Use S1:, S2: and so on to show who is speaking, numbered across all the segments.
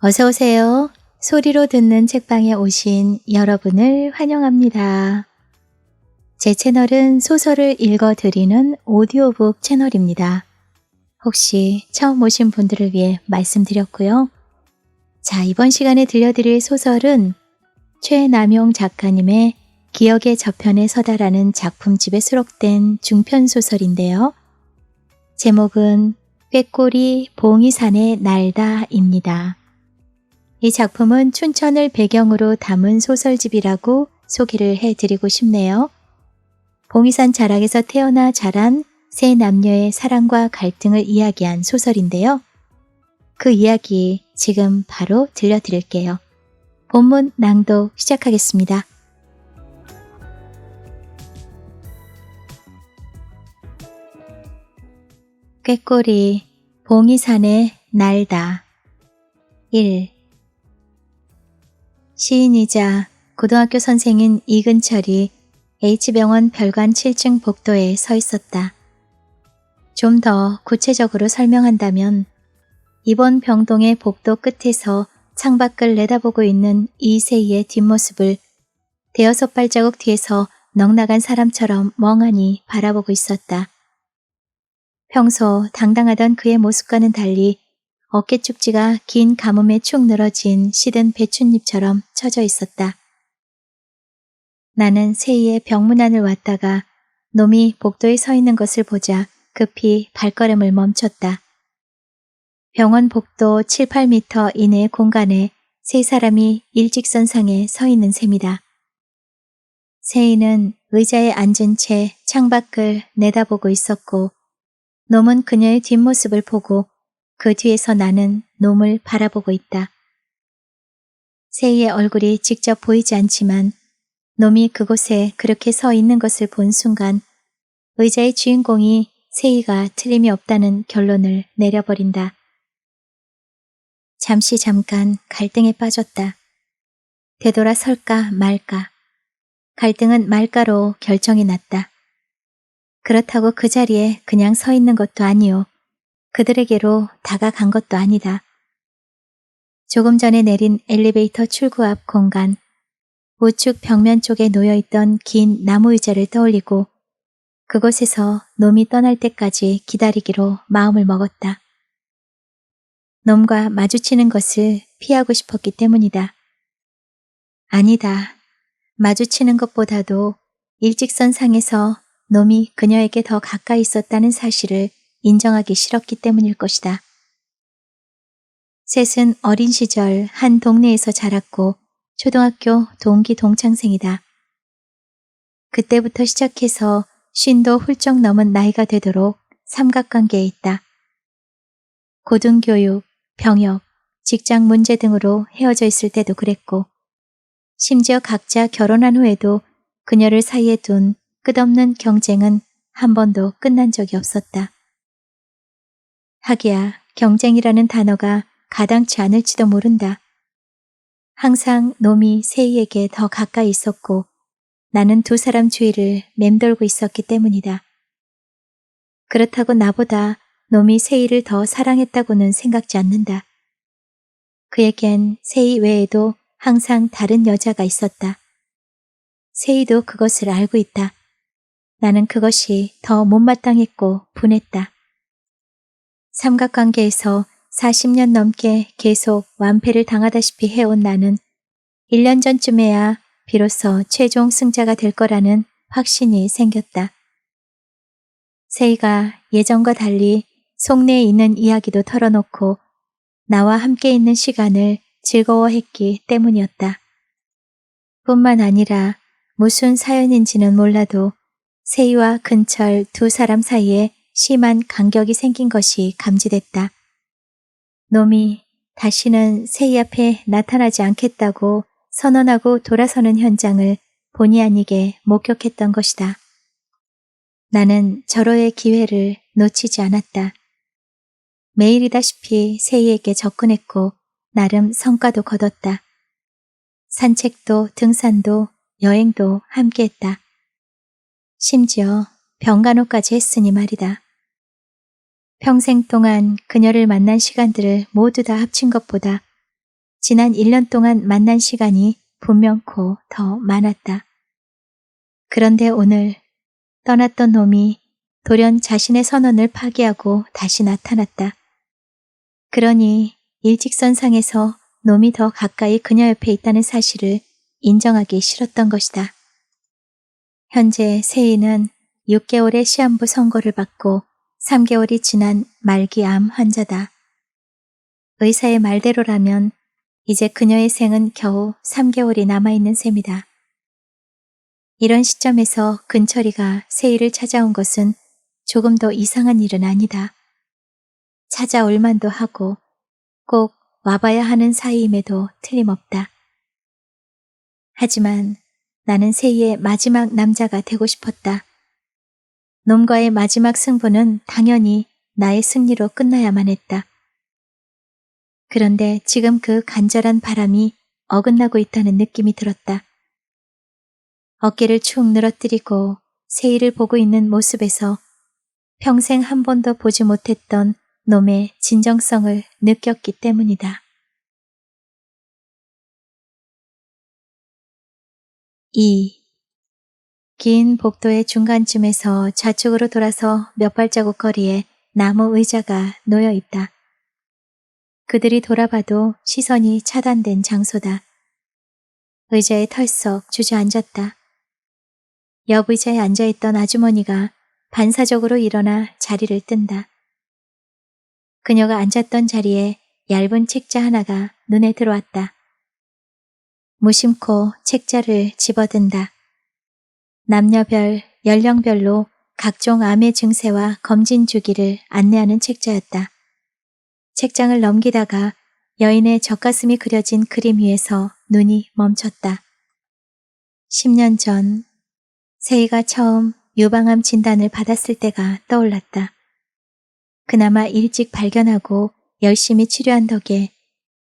S1: 어서 오세요. 소리로 듣는 책방에 오신 여러분을 환영합니다. 제 채널은 소설을 읽어드리는 오디오북 채널입니다. 혹시 처음 오신 분들을 위해 말씀드렸고요. 자, 이번 시간에 들려드릴 소설은 최남용 작가님의 기억의 저편에 서다라는 작품집에 수록된 중편소설인데요. 제목은 꾀꼬리 봉이산의 날다입니다. 이 작품은 춘천을 배경으로 담은 소설집이라고 소개를 해드리고 싶네요. 봉이산 자락에서 태어나 자란 세 남녀의 사랑과 갈등을 이야기한 소설인데요. 그 이야기 지금 바로 들려드릴게요. 본문 낭독 시작하겠습니다. 꾀꼬리 봉이산의 날다 1. 시인이자 고등학교 선생인 이근철이 H병원 별관 7층 복도에 서 있었다. 좀 더 구체적으로 설명한다면 이번 병동의 복도 끝에서 창밖을 내다보고 있는 이세희의 뒷모습을 대여섯 발자국 뒤에서 넉나간 사람처럼 멍하니 바라보고 있었다. 평소 당당하던 그의 모습과는 달리 어깨 축지가 긴 가뭄에 축 늘어진 시든 배춧잎처럼 처져 있었다. 나는 세희의 병문 안을 왔다가 놈이 복도에 서 있는 것을 보자 급히 발걸음을 멈췄다. 병원 복도 7, 8m 이내의 공간에 세 사람이 일직선상에 서 있는 셈이다. 세희는 의자에 앉은 채 창밖을 내다보고 있었고 놈은 그녀의 뒷모습을 보고 그 뒤에서 나는 놈을 바라보고 있다. 세희의 얼굴이 직접 보이지 않지만 놈이 그곳에 그렇게 서 있는 것을 본 순간 의자의 주인공이 세희가 틀림이 없다는 결론을 내려버린다. 잠깐 갈등에 빠졌다. 되돌아 설까 말까. 갈등은 말까로 결정이 났다. 그렇다고 그 자리에 그냥 서 있는 것도 아니오. 그들에게로 다가간 것도 아니다. 조금 전에 내린 엘리베이터 출구 앞 공간, 우측 벽면 쪽에 놓여있던 긴 나무 의자를 떠올리고 그곳에서 놈이 떠날 때까지 기다리기로 마음을 먹었다. 놈과 마주치는 것을 피하고 싶었기 때문이다. 아니다. 마주치는 것보다도 일직선상에서 놈이 그녀에게 더 가까이 있었다는 사실을 인정하기 싫었기 때문일 것이다. 셋은 어린 시절 한 동네에서 자랐고 초등학교 동기 동창생이다. 그때부터 시작해서 50도 훌쩍 넘은 나이가 되도록 삼각관계에 있다. 고등교육, 병역, 직장 문제 등으로 헤어져 있을 때도 그랬고 심지어 각자 결혼한 후에도 그녀를 사이에 둔 끝없는 경쟁은 한 번도 끝난 적이 없었다. 하기야 경쟁이라는 단어가 가당치 않을지도 모른다. 항상 놈이 세희에게 더 가까이 있었고 나는 두 사람 주위를 맴돌고 있었기 때문이다. 그렇다고 나보다 놈이 세희를 더 사랑했다고는 생각지 않는다. 그에겐 세희 외에도 항상 다른 여자가 있었다. 세희도 그것을 알고 있다. 나는 그것이 더 못마땅했고 분했다. 삼각관계에서 40년 넘게 계속 완패를 당하다시피 해온 나는 1년 전쯤에야 비로소 최종 승자가 될 거라는 확신이 생겼다. 세희가 예전과 달리 속내에 있는 이야기도 털어놓고 나와 함께 있는 시간을 즐거워했기 때문이었다. 뿐만 아니라 무슨 사연인지는 몰라도 세희와 근철 두 사람 사이에 심한 간격이 생긴 것이 감지됐다. 놈이 다시는 세희 앞에 나타나지 않겠다고 선언하고 돌아서는 현장을 본의 아니게 목격했던 것이다. 나는 절호의 기회를 놓치지 않았다. 매일이다시피 세희에게 접근했고 나름 성과도 거뒀다. 산책도 등산도 여행도 함께했다. 심지어 병간호까지 했으니 말이다. 평생 동안 그녀를 만난 시간들을 모두 다 합친 것보다 지난 1년 동안 만난 시간이 분명코 더 많았다. 그런데 오늘 떠났던 놈이 돌연 자신의 선언을 파기하고 다시 나타났다. 그러니 일직선상에서 놈이 더 가까이 그녀 옆에 있다는 사실을 인정하기 싫었던 것이다. 현재 세희는 6개월의 시한부 선고를 받고 3개월이 지난 말기 암 환자다. 의사의 말대로라면 이제 그녀의 생은 겨우 3개월이 남아있는 셈이다. 이런 시점에서 근철이가 세희를 찾아온 것은 조금 더 이상한 일은 아니다. 찾아올 만도 하고 꼭 와봐야 하는 사이임에도 틀림없다. 하지만 나는 세희의 마지막 남자가 되고 싶었다. 놈과의 마지막 승부는 당연히 나의 승리로 끝나야만 했다. 그런데 지금 그 간절한 바람이 어긋나고 있다는 느낌이 들었다. 어깨를 축 늘어뜨리고 세희를 보고 있는 모습에서 평생 한 번도 보지 못했던 놈의 진정성을 느꼈기 때문이다. 2. 긴 복도의 중간쯤에서 좌측으로 돌아서 몇 발자국 거리에 나무 의자가 놓여 있다. 그들이 돌아봐도 시선이 차단된 장소다. 의자에 털썩 주저앉았다. 옆 의자에 앉아있던 아주머니가 반사적으로 일어나 자리를 뜬다. 그녀가 앉았던 자리에 얇은 책자 하나가 눈에 들어왔다. 무심코 책자를 집어든다. 남녀별, 연령별로 각종 암의 증세와 검진 주기를 안내하는 책자였다. 책장을 넘기다가 여인의 젖가슴이 그려진 그림 위에서 눈이 멈췄다. 10년 전 세희가 처음 유방암 진단을 받았을 때가 떠올랐다. 그나마 일찍 발견하고 열심히 치료한 덕에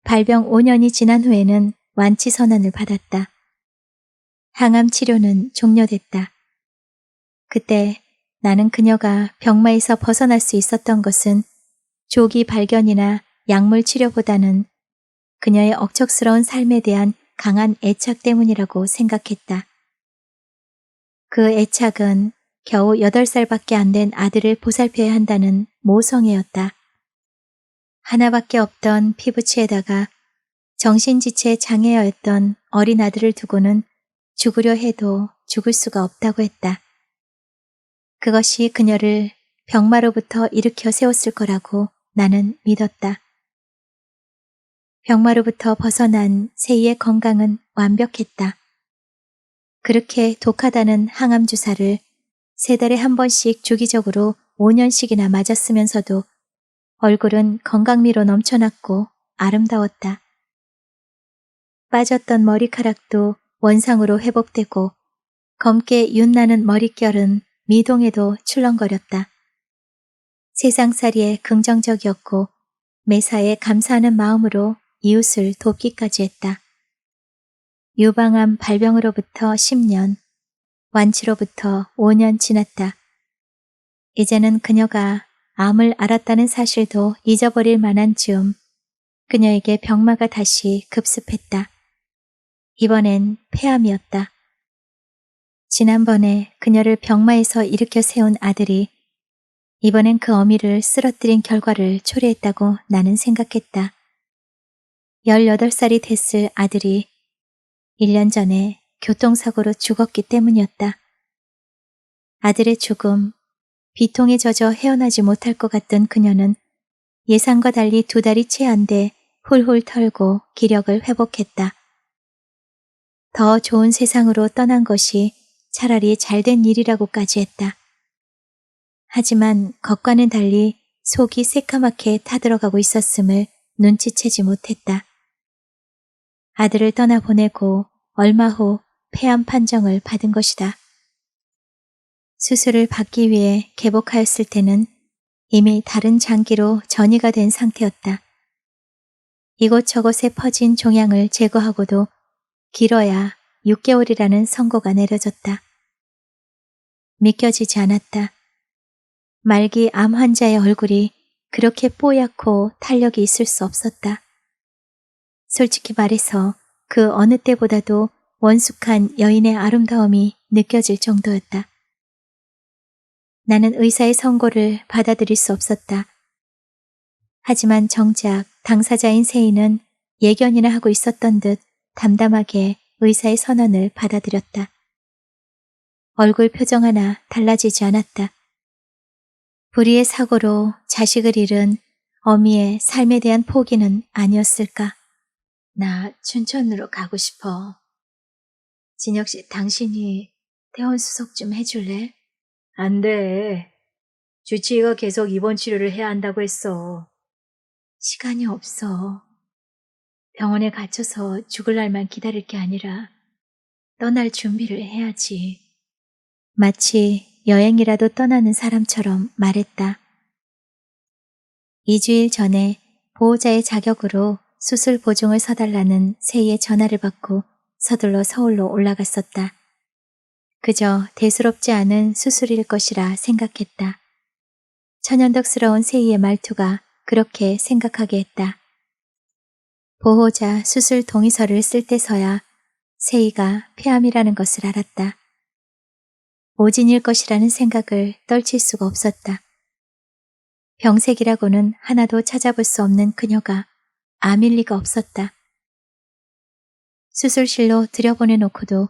S1: 발병 5년이 지난 후에는 완치 선언을 받았다. 항암 치료는 종료됐다. 그때 나는 그녀가 병마에서 벗어날 수 있었던 것은 조기 발견이나 약물 치료보다는 그녀의 억척스러운 삶에 대한 강한 애착 때문이라고 생각했다. 그 애착은 겨우 8살밖에 안 된 아들을 보살펴야 한다는 모성애였다. 하나밖에 없던 피부치에다가 정신지체 장애였던 어린 아들을 두고는 죽으려 해도 죽을 수가 없다고 했다. 그것이 그녀를 병마로부터 일으켜 세웠을 거라고 나는 믿었다. 병마로부터 벗어난 세희의 건강은 완벽했다. 그렇게 독하다는 항암 주사를 3달에 한 번씩 주기적으로 5년씩이나 맞았으면서도 얼굴은 건강미로 넘쳐났고 아름다웠다. 빠졌던 머리카락도 원상으로 회복되고 검게 윤나는 머릿결은 미동에도 출렁거렸다. 세상살이에 긍정적이었고 매사에 감사하는 마음으로 이웃을 돕기까지 했다. 유방암 발병으로부터 10년, 완치로부터 5년 지났다. 이제는 그녀가 암을 앓았다는 사실도 잊어버릴 만한 즈음 그녀에게 병마가 다시 급습했다. 이번엔 폐암이었다. 지난번에 그녀를 병마에서 일으켜 세운 아들이 이번엔 그 어미를 쓰러뜨린 결과를 초래했다고 나는 생각했다. 18살이 됐을 아들이 1년 전에 교통사고로 죽었기 때문이었다. 아들의 죽음, 비통에 젖어 헤어나지 못할 것 같던 그녀는 예상과 달리 2달이 채 안 돼 훌훌 털고 기력을 회복했다. 더 좋은 세상으로 떠난 것이 차라리 잘된 일이라고까지 했다. 하지만 것과는 달리 속이 새까맣게 타들어가고 있었음을 눈치채지 못했다. 아들을 떠나보내고 얼마 후 폐암 판정을 받은 것이다. 수술을 받기 위해 개복하였을 때는 이미 다른 장기로 전이가 된 상태였다. 이곳저곳에 퍼진 종양을 제거하고도 길어야 6개월이라는 선고가 내려졌다. 믿겨지지 않았다. 말기 암 환자의 얼굴이 그렇게 뽀얗고 탄력이 있을 수 없었다. 솔직히 말해서 그 어느 때보다도 원숙한 여인의 아름다움이 느껴질 정도였다. 나는 의사의 선고를 받아들일 수 없었다. 하지만 정작 당사자인 세인은 예견이나 하고 있었던 듯 담담하게 의사의 선언을 받아들였다. 얼굴 표정 하나 달라지지 않았다. 불의의 사고로 자식을 잃은 어미의 삶에 대한 포기는 아니었을까? 나 춘천으로 가고 싶어. 진혁 씨, 당신이 퇴원 수속 좀 해줄래? 안 돼. 주치의가 계속 입원 치료를 해야 한다고 했어. 시간이 없어. 병원에 갇혀서 죽을 날만 기다릴 게 아니라 떠날 준비를 해야지. 마치 여행이라도 떠나는 사람처럼 말했다. 2주일 전에 보호자의 자격으로 수술 보증을 서달라는 세희의 전화를 받고 서둘러 서울로 올라갔었다. 그저 대수롭지 않은 수술일 것이라 생각했다. 천연덕스러운 세희의 말투가 그렇게 생각하게 했다. 보호자 수술 동의서를 쓸 때서야 세희가 폐암이라는 것을 알았다. 오진일 것이라는 생각을 떨칠 수가 없었다. 병색이라고는 하나도 찾아볼 수 없는 그녀가 암일 리가 없었다. 수술실로 들여보내놓고도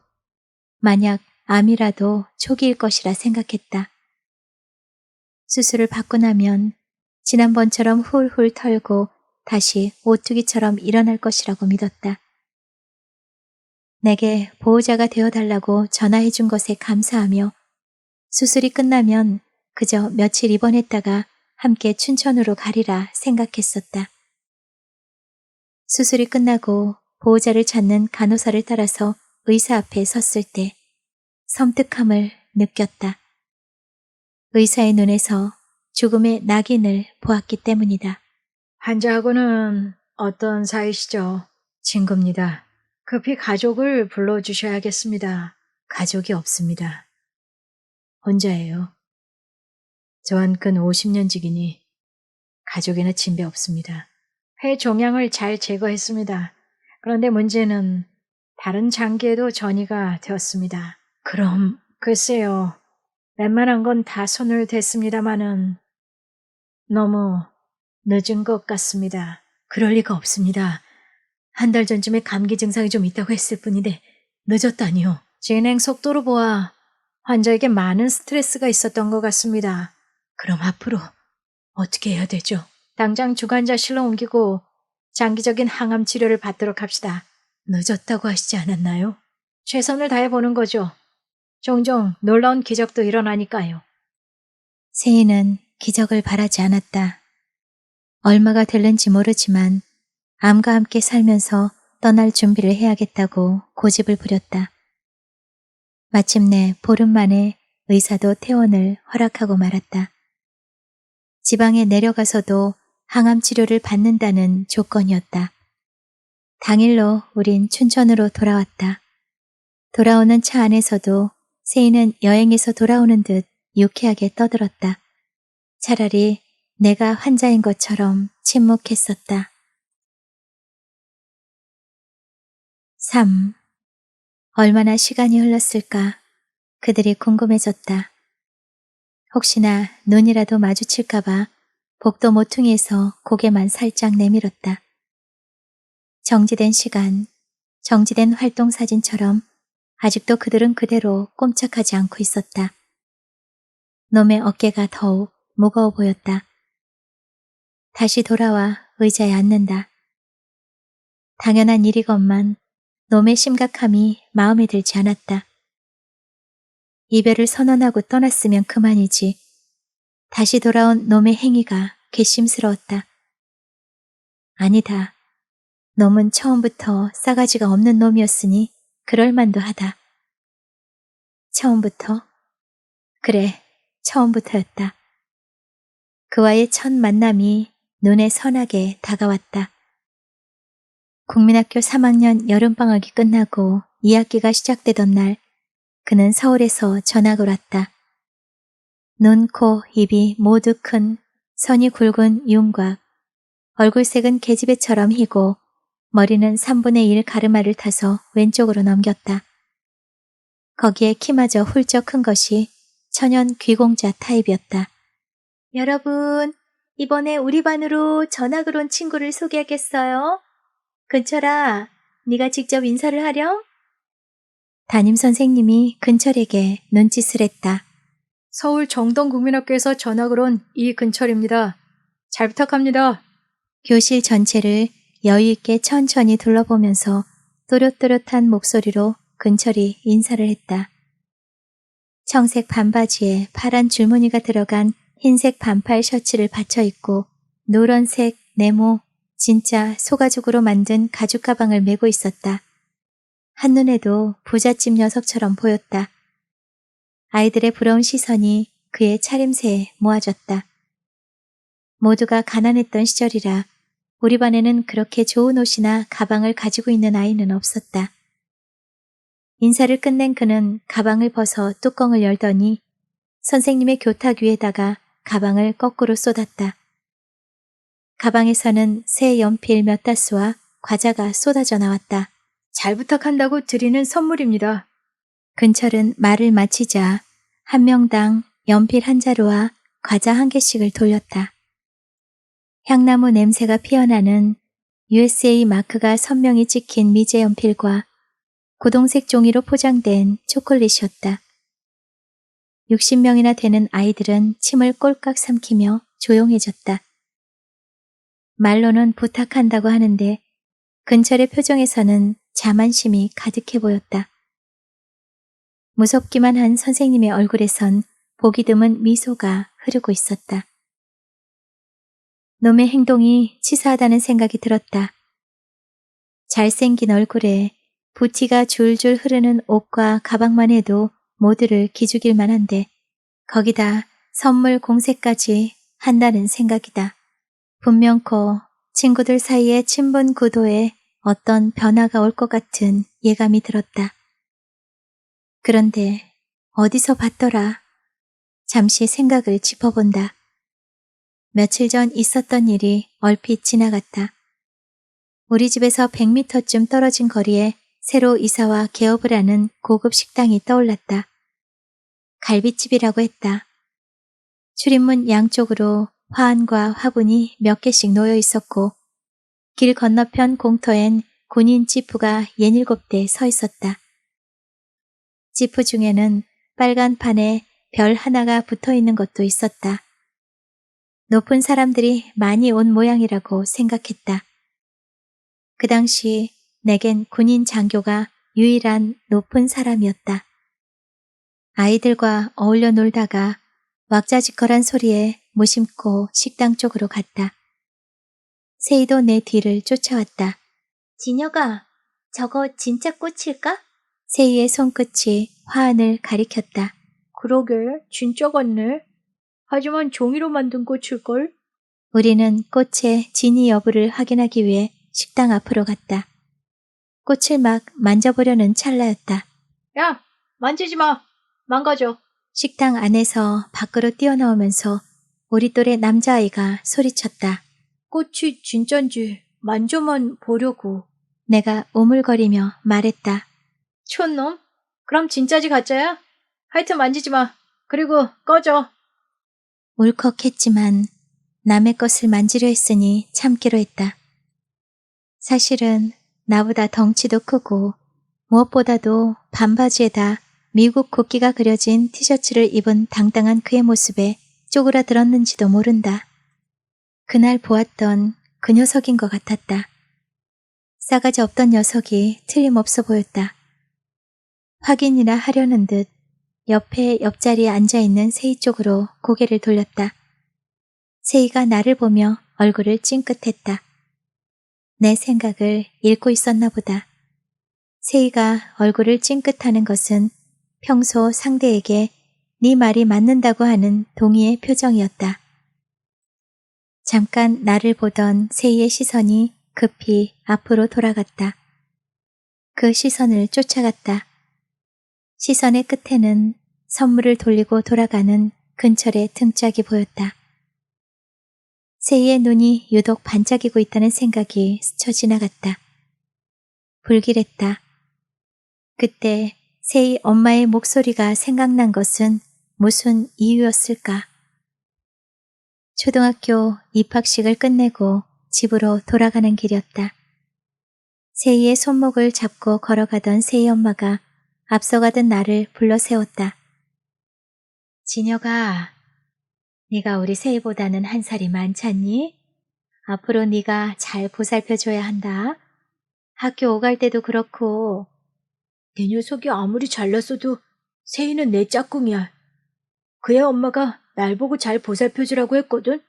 S1: 만약 암이라도 초기일 것이라 생각했다. 수술을 받고 나면 지난번처럼 훌훌 털고 다시 오뚜기처럼 일어날 것이라고 믿었다. 내게 보호자가 되어달라고 전화해준 것에 감사하며 수술이 끝나면 그저 며칠 입원했다가 함께 춘천으로 가리라 생각했었다. 수술이 끝나고 보호자를 찾는 간호사를 따라서 의사 앞에 섰을 때 섬뜩함을 느꼈다. 의사의 눈에서 죽음의 낙인을 보았기 때문이다. 환자하고는 어떤 사이시죠? 친구입니다. 급히 가족을 불러주셔야겠습니다. 가족이 없습니다. 혼자예요. 저한 근 50년직이니 가족이나 친배 없습니다. 폐 종양을 잘 제거했습니다. 그런데 문제는 다른 장기에도 전이가 되었습니다. 그럼 글쎄요. 웬만한 건 다 손을 댔습니다마는 너무 늦은 것 같습니다. 그럴 리가 없습니다. 한 달 전쯤에 감기 증상이 좀 있다고 했을 뿐인데 늦었다니요. 진행 속도로 보아 환자에게 많은 스트레스가 있었던 것 같습니다. 그럼 앞으로 어떻게 해야 되죠? 당장 주간자실로 옮기고 장기적인 항암 치료를 받도록 합시다. 늦었다고 하시지 않았나요? 최선을 다해보는 거죠. 종종 놀라운 기적도 일어나니까요. 세희는 기적을 바라지 않았다. 얼마가 될는지 모르지만 암과 함께 살면서 떠날 준비를 해야겠다고 고집을 부렸다. 마침내 보름 만에 의사도 퇴원을 허락하고 말았다. 지방에 내려가서도 항암 치료를 받는다는 조건이었다. 당일로 우린 춘천으로 돌아왔다. 돌아오는 차 안에서도 세희는 여행에서 돌아오는 듯 유쾌하게 떠들었다. 차라리 내가 환자인 것처럼 침묵했었다. 3. 얼마나 시간이 흘렀을까 그들이 궁금해졌다. 혹시나 눈이라도 마주칠까봐 복도 모퉁이에서 고개만 살짝 내밀었다. 정지된 시간, 정지된 활동 사진처럼 아직도 그들은 그대로 꼼짝하지 않고 있었다. 놈의 어깨가 더욱 무거워 보였다. 다시 돌아와 의자에 앉는다. 당연한 일이건만 놈의 심각함이 마음에 들지 않았다. 이별을 선언하고 떠났으면 그만이지. 다시 돌아온 놈의 행위가 괘씸스러웠다. 아니다. 놈은 처음부터 싸가지가 없는 놈이었으니 그럴만도 하다. 처음부터? 그래, 처음부터였다. 그와의 첫 만남이 눈에 선하게 다가왔다. 국민학교 3학년 여름방학이 끝나고 2학기가 시작되던 날 그는 서울에서 전학을 왔다. 눈, 코, 입이 모두 큰 선이 굵은 윤곽, 얼굴색은 계집애처럼 희고 머리는 3분의 1 가르마를 타서 왼쪽으로 넘겼다. 거기에 키마저 훌쩍 큰 것이 천연 귀공자 타입이었다. 여러분, 이번에 우리 반으로 전학을 온 친구를 소개하겠어요. 근철아, 네가 직접 인사를 하렴? 담임선생님이 근철에게 눈짓을 했다.
S2: 서울 정동국민학교에서 전학을 온 이근철입니다. 잘 부탁합니다.
S1: 교실 전체를 여유있게 천천히 둘러보면서 또렷또렷한 목소리로 근철이 인사를 했다. 청색 반바지에 파란 줄무늬가 들어간 흰색 반팔 셔츠를 받쳐 입고 노란색 네모 진짜 소가죽으로 만든 가죽 가방을 메고 있었다. 한눈에도 부잣집 녀석처럼 보였다. 아이들의 부러운 시선이 그의 차림새에 모아졌다. 모두가 가난했던 시절이라 우리 반에는 그렇게 좋은 옷이나 가방을 가지고 있는 아이는 없었다. 인사를 끝낸 그는 가방을 벗어 뚜껑을 열더니 선생님의 교탁 위에다가 가방을 거꾸로 쏟았다. 가방에서는 새 연필 몇 다스와 과자가 쏟아져 나왔다.
S2: 잘 부탁한다고 드리는 선물입니다.
S1: 근철은 말을 마치자 한 명당 연필 한 자루와 과자 한 개씩을 돌렸다. 향나무 냄새가 피어나는 USA 마크가 선명히 찍힌 미제 연필과 고동색 종이로 포장된 초콜릿이었다. 60명이나 되는 아이들은 침을 꼴깍 삼키며 조용해졌다. 말로는 부탁한다고 하는데 근철의 표정에서는 자만심이 가득해 보였다. 무섭기만 한 선생님의 얼굴에선 보기 드문 미소가 흐르고 있었다. 놈의 행동이 치사하다는 생각이 들었다. 잘생긴 얼굴에 부티가 줄줄 흐르는 옷과 가방만 해도 모두를 기죽일 만한데 거기다 선물 공세까지 한다는 생각이다. 분명코 친구들 사이의 친분 구도에 어떤 변화가 올 것 같은 예감이 들었다. 그런데 어디서 봤더라? 잠시 생각을 짚어본다. 며칠 전 있었던 일이 얼핏 지나갔다. 우리 집에서 100m쯤 떨어진 거리에 새로 이사와 개업을 하는 고급 식당이 떠올랐다. 갈비집이라고 했다. 출입문 양쪽으로 화환과 화분이 몇 개씩 놓여 있었고 길 건너편 공터엔 군인 지프가 6-7대 서 있었다. 지프 중에는 빨간 판에 별 하나가 붙어 있는 것도 있었다. 높은 사람들이 많이 온 모양이라고 생각했다. 그 당시 내겐 군인 장교가 유일한 높은 사람이었다. 아이들과 어울려 놀다가 왁자지껄한 소리에 무심코 식당 쪽으로 갔다. 세이도 내 뒤를 쫓아왔다. 진혁아, 저거 진짜 꽃일까? 세이의 손끝이 화환을 가리켰다.
S2: 그러게, 진짜 같네. 하지만 종이로 만든 꽃일걸?
S1: 우리는 꽃의 진위 여부를 확인하기 위해 식당 앞으로 갔다. 꽃을 막 만져보려는 찰나였다.
S2: 야, 만지지 마. 망가져.
S1: 식당 안에서 밖으로 뛰어나오면서 우리 또래 남자아이가 소리쳤다.
S2: 꽃이 진짠지 만져만 보려고.
S1: 내가 오물거리며 말했다.
S2: 촌놈? 그럼 진짜지 가짜야? 하여튼 만지지 마. 그리고 꺼져.
S1: 울컥했지만 남의 것을 만지려 했으니 참기로 했다. 사실은 나보다 덩치도 크고 무엇보다도 반바지에다 미국 국기가 그려진 티셔츠를 입은 당당한 그의 모습에 쪼그라들었는지도 모른다. 그날 보았던 그 녀석인 것 같았다. 싸가지 없던 녀석이 틀림없어 보였다. 확인이나 하려는 듯 옆에 옆자리에 앉아있는 세희 쪽으로 고개를 돌렸다. 세희가 나를 보며 얼굴을 찡긋했다. 내 생각을 읽고 있었나 보다. 세희가 얼굴을 찡긋하는 것은 평소 상대에게 네 말이 맞는다고 하는 동의의 표정이었다. 잠깐 나를 보던 세희의 시선이 급히 앞으로 돌아갔다. 그 시선을 쫓아갔다. 시선의 끝에는 선물을 돌리고 돌아가는 근철의 등짝이 보였다. 세희의 눈이 유독 반짝이고 있다는 생각이 스쳐 지나갔다. 불길했다. 그때 세희 엄마의 목소리가 생각난 것은 무슨 이유였을까? 초등학교 입학식을 끝내고 집으로 돌아가는 길이었다. 세희의 손목을 잡고 걸어가던 세희 엄마가 앞서가던 나를 불러 세웠다. 진혁아, 네가 우리 세희보다는 한 살이 많잖니? 앞으로 네가 잘 보살펴줘야 한다. 학교 오갈 때도 그렇고.
S2: 내 녀석이 아무리 잘났어도 세희는 내 짝꿍이야. 그애 엄마가 날 보고 잘 보살펴주라고 했거든.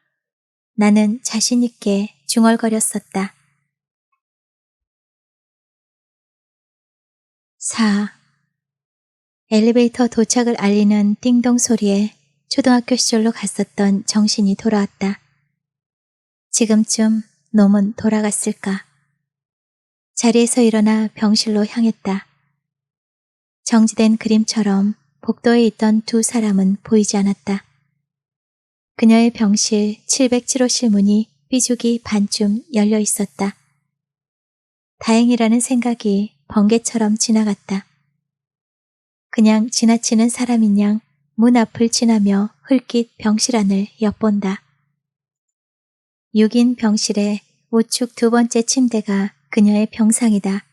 S1: 나는 자신 있게 중얼거렸었다. 4. 엘리베이터 도착을 알리는 띵동 소리에 초등학교 시절로 갔었던 정신이 돌아왔다. 지금쯤 놈은 돌아갔을까? 자리에서 일어나 병실로 향했다. 정지된 그림처럼 복도에 있던 두 사람은 보이지 않았다. 그녀의 병실 707호실 문이 삐죽이 반쯤 열려 있었다. 다행이라는 생각이 번개처럼 지나갔다. 그냥 지나치는 사람인 양 문 앞을 지나며 흘낏 병실 안을 엿본다. 6인 병실의 우측 두 번째 침대가 그녀의 병상이다.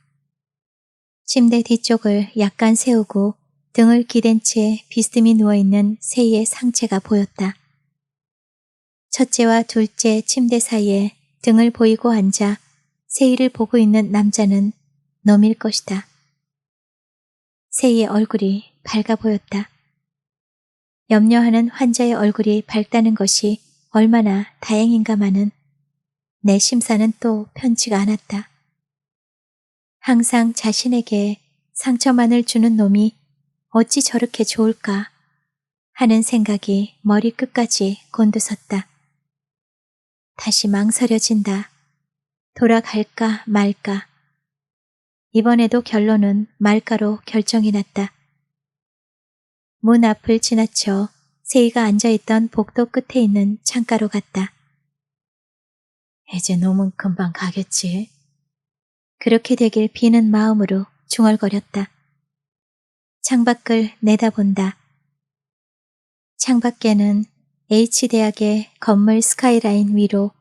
S1: 침대 뒤쪽을 약간 세우고 등을 기댄 채 비스듬히 누워있는 세희의 상체가 보였다. 첫째와 둘째 침대 사이에 등을 보이고 앉아 세희를 보고 있는 남자는 놈일 것이다. 세희의 얼굴이 밝아 보였다. 염려하는 환자의 얼굴이 밝다는 것이 얼마나 다행인가마는 내 심사는 또 편치가 않았다. 항상 자신에게 상처만을 주는 놈이 어찌 저렇게 좋을까 하는 생각이 머리끝까지 곤두섰다. 다시 망설여진다. 돌아갈까 말까. 이번에도 결론은 말까로 결정이 났다. 문 앞을 지나쳐 세희가 앉아있던 복도 끝에 있는 창가로 갔다. 이제 놈은 금방 가겠지. 그렇게 되길 비는 마음으로 중얼거렸다. 창밖을 내다본다. 창밖에는 H대학의 건물 스카이라인 위로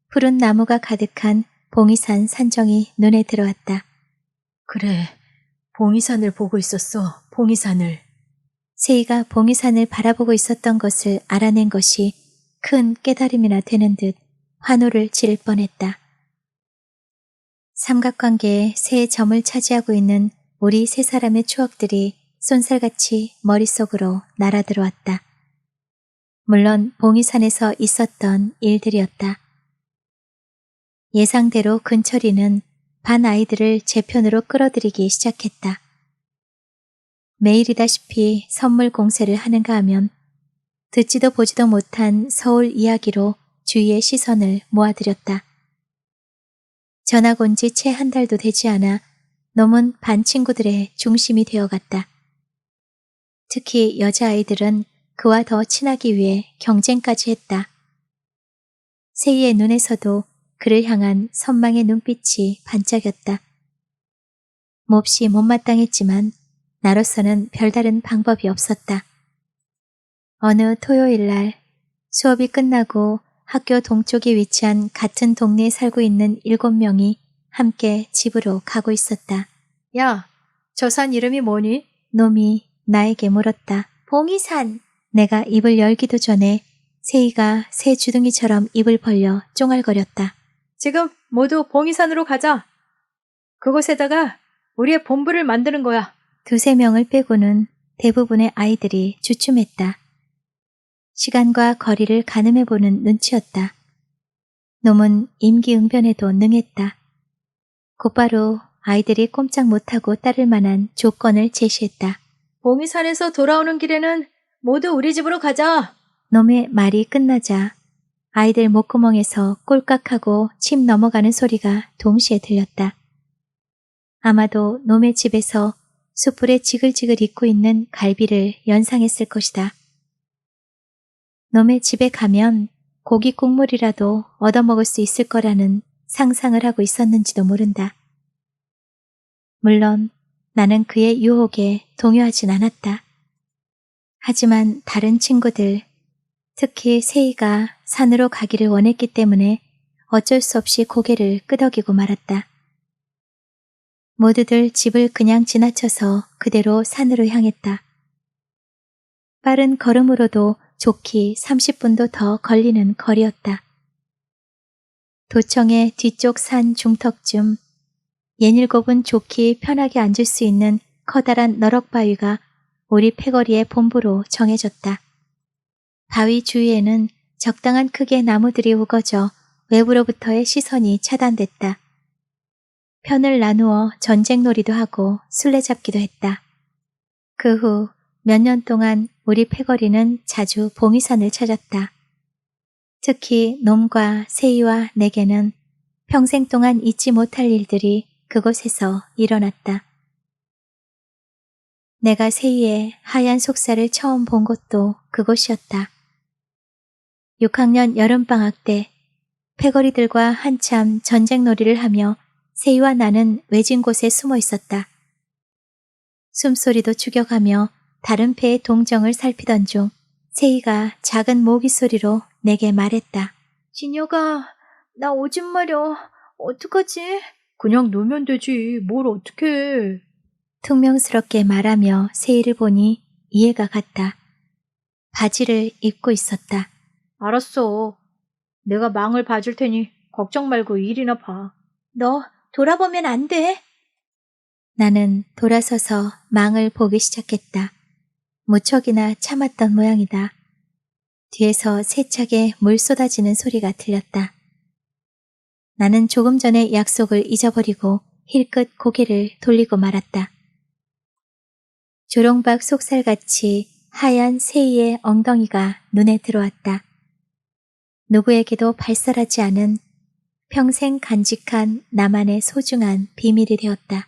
S1: 푸른 나무가 가득한 봉이산 산정이 눈에 들어왔다.
S2: 그래, 봉이산을 보고 있었어, 봉이산을.
S1: 세희가 봉이산을 바라보고 있었던 것을 알아낸 것이 큰 깨달음이나 되는 듯 환호를 지를 뻔했다. 삼각관계의 세 점을 차지하고 있는 우리 세 사람의 추억들이 쏜살같이 머릿속으로 날아들어왔다. 물론 봉이산에서 있었던 일들이었다. 예상대로 근철이는 반 아이들을 제 편으로 끌어들이기 시작했다. 매일이다시피 선물 공세를 하는가 하면 듣지도 보지도 못한 서울 이야기로 주위의 시선을 모아들였다. 전학 온 지 채 한 달도 되지 않아 놈은 반 친구들의 중심이 되어갔다. 특히 여자아이들은 그와 더 친하기 위해 경쟁까지 했다. 세희의 눈에서도 그를 향한 선망의 눈빛이 반짝였다. 몹시 못마땅했지만 나로서는 별다른 방법이 없었다. 어느 토요일 날 수업이 끝나고 학교 동쪽에 위치한 같은 동네에 살고 있는 7명이 함께 집으로 가고 있었다.
S2: 야, 저 산 이름이 뭐니?
S1: 놈이 나에게 물었다. 봉이산. 내가 입을 열기도 전에 세희가 새 주둥이처럼 입을 벌려 쫑알거렸다.
S2: 지금 모두 봉이산으로 가자. 그곳에다가 우리의 본부를 만드는 거야.
S1: 두세 명을 빼고는 대부분의 아이들이 주춤했다. 시간과 거리를 가늠해보는 눈치였다. 놈은 임기응변에도 능했다. 곧바로 아이들이 꼼짝 못하고 따를 만한 조건을 제시했다.
S2: 봉이산에서 돌아오는 길에는 모두 우리 집으로 가자.
S1: 놈의 말이 끝나자 아이들 목구멍에서 꼴깍하고 침 넘어가는 소리가 동시에 들렸다. 아마도 놈의 집에서 숯불에 지글지글 익고 있는 갈비를 연상했을 것이다. 놈의 집에 가면 고기 국물이라도 얻어먹을 수 있을 거라는 상상을 하고 있었는지도 모른다. 물론 나는 그의 유혹에 동요하진 않았다. 하지만 다른 친구들, 특히 세이가 산으로 가기를 원했기 때문에 어쩔 수 없이 고개를 끄덕이고 말았다. 모두들 집을 그냥 지나쳐서 그대로 산으로 향했다. 빠른 걸음으로도 좋기 30분도 더 걸리는 거리였다. 도청의 뒤쪽 산 중턱쯤 예닐곱은 좋기 편하게 앉을 수 있는 커다란 너럭바위가 우리 패거리의 본부로 정해졌다. 바위 주위에는 적당한 크기의 나무들이 우거져 외부로부터의 시선이 차단됐다. 편을 나누어 전쟁놀이도 하고 술래잡기도 했다. 그 후 몇 년 동안 우리 패거리는 자주 봉이산을 찾았다. 특히 놈과 세이와 내게는 평생 동안 잊지 못할 일들이 그곳에서 일어났다. 내가 세이의 하얀 속살을 처음 본 곳도 그곳이었다. 6학년 여름방학 때 패거리들과 한참 전쟁놀이를 하며 세이와 나는 외진 곳에 숨어 있었다. 숨소리도 죽여가며 다른 패의 동정을 살피던 중 세이가 작은 모기 소리로 내게 말했다.
S2: 진혁아, 나 오줌 마려. 어떡하지? 그냥 놓으면 되지. 뭘 어떡해.
S1: 퉁명스럽게 말하며 세이를 보니 이해가 갔다. 바지를 입고 있었다.
S2: 알았어. 내가 망을 봐줄 테니 걱정 말고 일이나 봐.
S1: 너 돌아보면 안 돼. 나는 돌아서서 망을 보기 시작했다. 무척이나 참았던 모양이다. 뒤에서 세차게 물 쏟아지는 소리가 들렸다. 나는 조금 전에 약속을 잊어버리고 힐끗 고개를 돌리고 말았다. 조롱박 속살같이 하얀 세이의 엉덩이가 눈에 들어왔다. 누구에게도 발설하지 않은 평생 간직한 나만의 소중한 비밀이 되었다.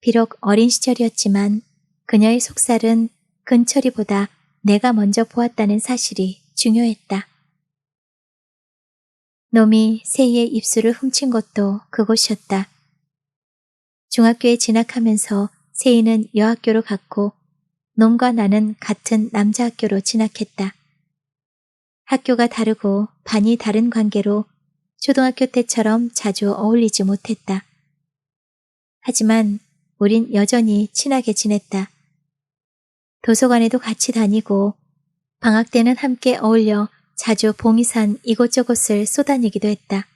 S1: 비록 어린 시절이었지만 그녀의 속살은 근처리보다 내가 먼저 보았다는 사실이 중요했다. 놈이 세이의 입술을 훔친 곳도 그곳이었다. 중학교에 진학하면서 세이는 여학교로 갔고 놈과 나는 같은 남자 학교로 진학했다. 학교가 다르고 반이 다른 관계로 초등학교 때처럼 자주 어울리지 못했다. 하지만 우린 여전히 친하게 지냈다. 도서관에도 같이 다니고 방학 때는 함께 어울려 자주 봉이산 이곳저곳을 쏘다니기도 했다.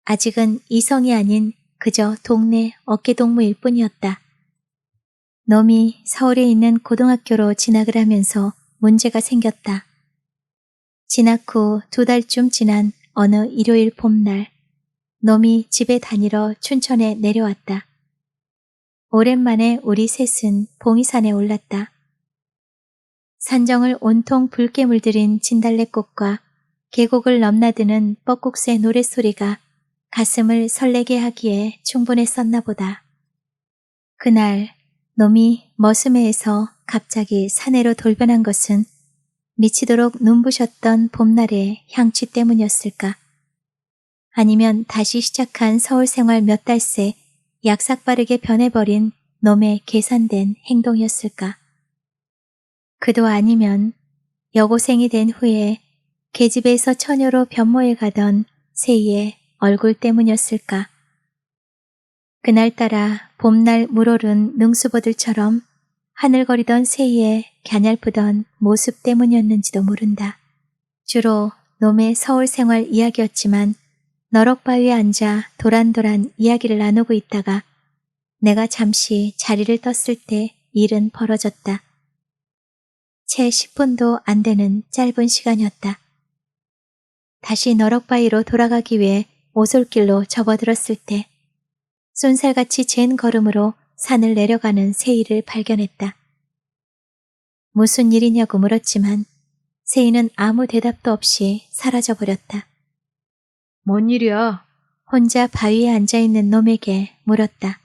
S1: 아직은 이성이 아닌 그저 동네 어깨동무일 뿐이었다. 놈이 서울에 있는 고등학교로 진학을 하면서 문제가 생겼다. 진학 후 2달쯤 지난 어느 일요일 봄날, 놈이 집에 다니러 춘천에 내려왔다. 오랜만에 우리 셋은 봉이산에 올랐다. 산정을 온통 붉게 물들인 진달래꽃과 계곡을 넘나드는 뻐꾹새 노랫소리가 가슴을 설레게 하기에 충분했었나 보다. 그날 놈이 머스매에서 갑자기 산해로 돌변한 것은 미치도록 눈부셨던 봄날의 향취 때문이었을까? 아니면 다시 시작한 서울 생활 몇 달 새 약삭빠르게 변해버린 놈의 계산된 행동이었을까? 그도 아니면 여고생이 된 후에 계집애에서 처녀로 변모해 가던 세이의 얼굴 때문이었을까? 그날따라 봄날 물오른 능수보들처럼 하늘거리던 세이의 갸냘프던 모습 때문이었는지도 모른다. 주로 놈의 서울 생활 이야기였지만 너럭바위에 앉아 도란도란 이야기를 나누고 있다가 내가 잠시 자리를 떴을 때 일은 벌어졌다. 채 10분도 안 되는 짧은 시간이었다. 다시 너럭바위로 돌아가기 위해 오솔길로 접어들었을 때 쏜살같이 잰 걸음으로 산을 내려가는 세이를 발견했다. 무슨 일이냐고 물었지만 세이는 아무 대답도 없이 사라져버렸다.
S2: 뭔 일이야?
S1: 혼자 바위에 앉아있는 놈에게 물었다.